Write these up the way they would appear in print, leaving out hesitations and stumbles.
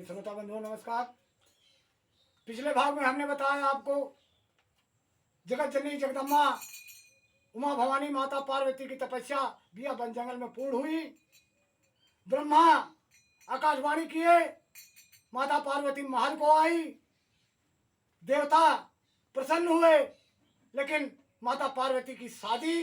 श्रोता बंधुओं नमस्कार। पिछले भाग में हमने बताया आपको जगत जननी जगदम्बा उमा भवानी माता पार्वती की तपस्या बिया वन जंगल में पूर्ण हुई। ब्रह्मा आकाशवाणी किए, माता पार्वती महल को आई, देवता प्रसन्न हुए, लेकिन माता पार्वती की शादी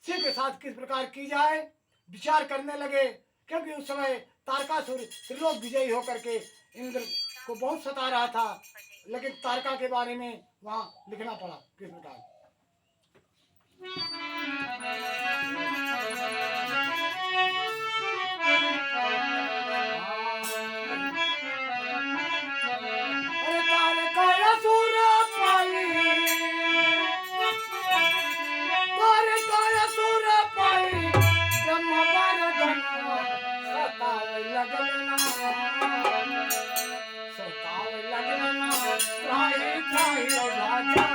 शिव के साथ किस प्रकार की जाए विचार करने लगे, क्योंकि उस समय तारकासुर त्रिलोक विजयी होकर के इंद्र को बहुत सता रहा था। लेकिन तारका के बारे में वहां लिखना पड़ा किस प्रकार। अरे तारका असुर पाई, तारका असुर पाई, ब्रह्म वरदान सतावे लगलना, सतावे लगलना, त्राहि त्राहि राजा।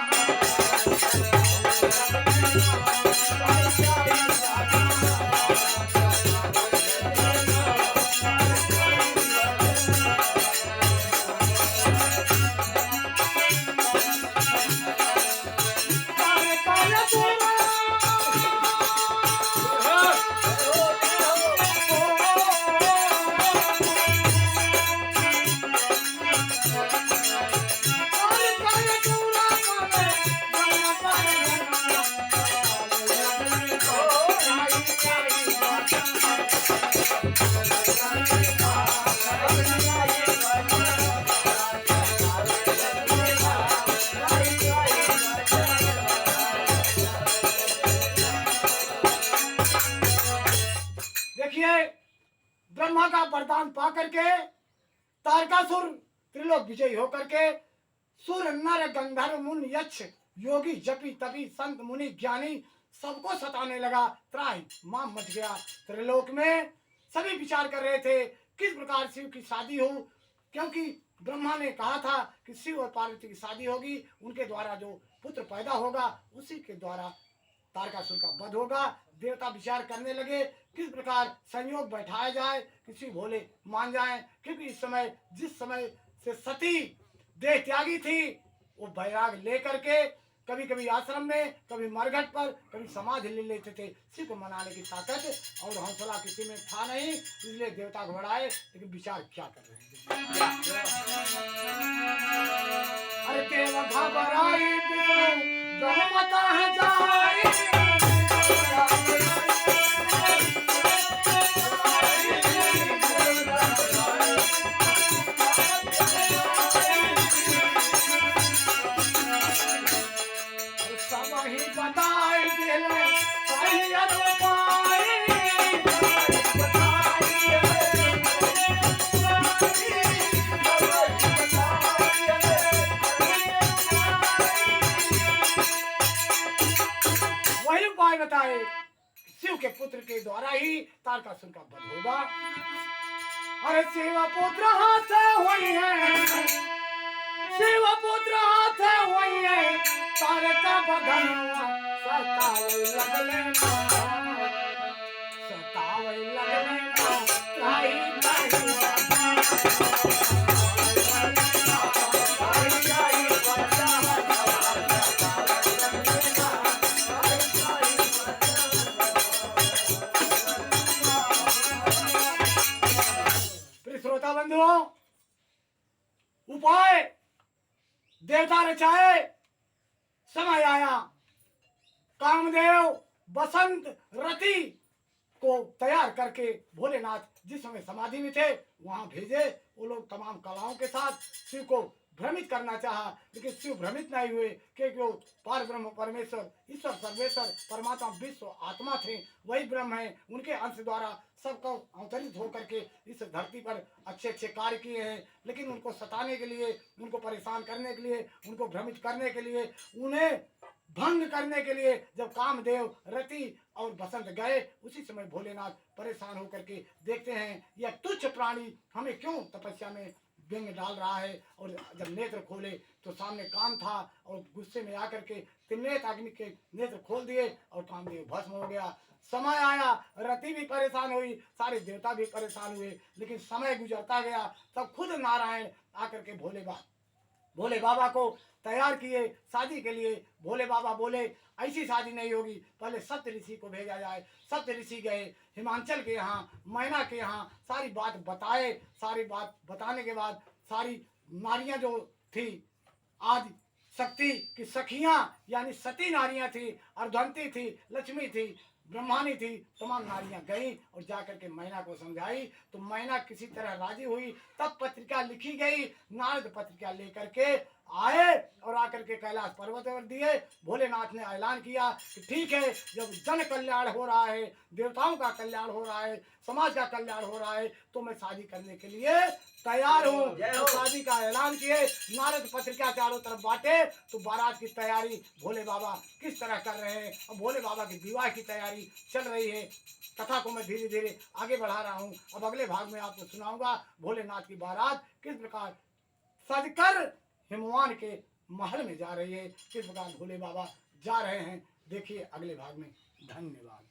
ब्रह्मा का वरदान पा करके तारकासुर त्रिलोक विजयी होकर के सुर नर गंधर्व मुनि यक्ष योगी जपी तपी संत मुनि ज्ञानी सबको सताने लगा। त्राहि मां मच गया त्रिलोक में। सभी विचार कर रहे थे किस प्रकार शिव की शादी हो, क्योंकि ब्रह्मा ने कहा था कि शिव और पार्वती की शादी होगी, उनके द्वारा जो पुत्र पैदा होगा उसी के द्वारा तारकासुर का वध होगा। देवता विचार करने लगे किस प्रकार संयोग बैठाया जाए, किसी भोले मान जाए, क्योंकि इस समय जिस समय से सती देह त्यागी थी वो बैराग लेकर के कभी कभी आश्रम में, कभी मरघट पर, कभी समाधि ले लेते थे। शिव को मनाने की ताकत और हौसला किसी में था नहीं, इसलिए देवता घबराए। लेकिन विचार क्या कर रहे हैं? अरे देव घबराई ब्रह्मता है जाए, बताए शिव के पुत्र के द्वारा ही तारकासुर का वध होगा। अरे शिव पुत्र हाथ हुई है, शिव पुत्र हाथ हुई है, तारका बधन सतावे लगले, सतावे लगले, त्राहि त्राहि बंधुओं। उपाय देवता रचाए, समय आया, कामदेव बसंत रति को तैयार करके भोलेनाथ जिस समय समाधि में थे वहां भेजे। वो लोग तमाम कलाओं के साथ शिव को भ्रमित करना चाहा, लेकिन शिव भ्रमित नहीं हुए, क्योंकि वो पार ब्रह्म परमेश्वर ईश्वर सर्वेश्वर परमात्मा विश्व आत्मा थे, वही ब्रह्म है। उनके अंश द्वारा सबको अवतरित होकर के इस धरती पर अच्छे अच्छे कार्य किए हैं। लेकिन उनको सताने के लिए, उनको परेशान करने के लिए, उनको भ्रमित करने के लिए, उन्हें भंग करने के लिए जब कामदेव रति और बसंत गए, उसी समय भोलेनाथ परेशान होकर के देखते हैं यह तुच्छ प्राणी हमें क्यों तपस्या में व्यंग डाल रहा है। और जब नेत्र खोले तो सामने काम था और गुस्से में आकर के त्रिनेत्र अग्नि के नेत्र खोल दिए और कामदेव भस्म हो गया। समय आया, रति भी परेशान हुई, सारे देवता भी परेशान हुए, लेकिन समय गुजरता गया। तब खुद नारायण आकर के भोले बाबा को तैयार किए शादी के लिए। भोले बाबा बोले ऐसी शादी नहीं होगी, पहले सप्त ऋषि को भेजा जाए। सप्त ऋषि गए हिमांचल के यहाँ, मैना के यहाँ, सारी बात बताए। सारी बात बताने के बाद सारी नारियां जो थी आदि शक्ति की सखियां यानी सती नारियां थी, अर्धवंती थी, लक्ष्मी थी, ब्रह्मानी थी, तमाम नारियां गई और जाकर के मैना को समझाई। तो मैना किसी तरह राजी हुई। तब पत्रिका लिखी गई, नारद पत्रिका लेकर के आए और आकर के कैलाश पर्वत पर दिए। भोलेनाथ ने ऐलान किया कि ठीक है, जब जन कल्याण हो रहा है, देवताओं का कल्याण हो रहा है, समाज का कल्याण हो रहा है, तो मैं शादी करने के लिए तैयार हूँ। तो शादी का ऐलान किए, नारद पत्रिका चारों तरफ बांटे। तो बारात की तैयारी भोले बाबा किस तरह कर रहे हैं और भोले बाबा की विवाह की तैयारी चल रही है। कथा को मैं धीरे धीरे आगे बढ़ा रहा हूँ। अब अगले भाग में आपको सुनाऊंगा भोलेनाथ की बारात किस प्रकार सजकर हिमवान के महल में जा रही है, किस प्रकार भोले बाबा जा रहे हैं। देखिए अगले भाग में। धन्यवाद।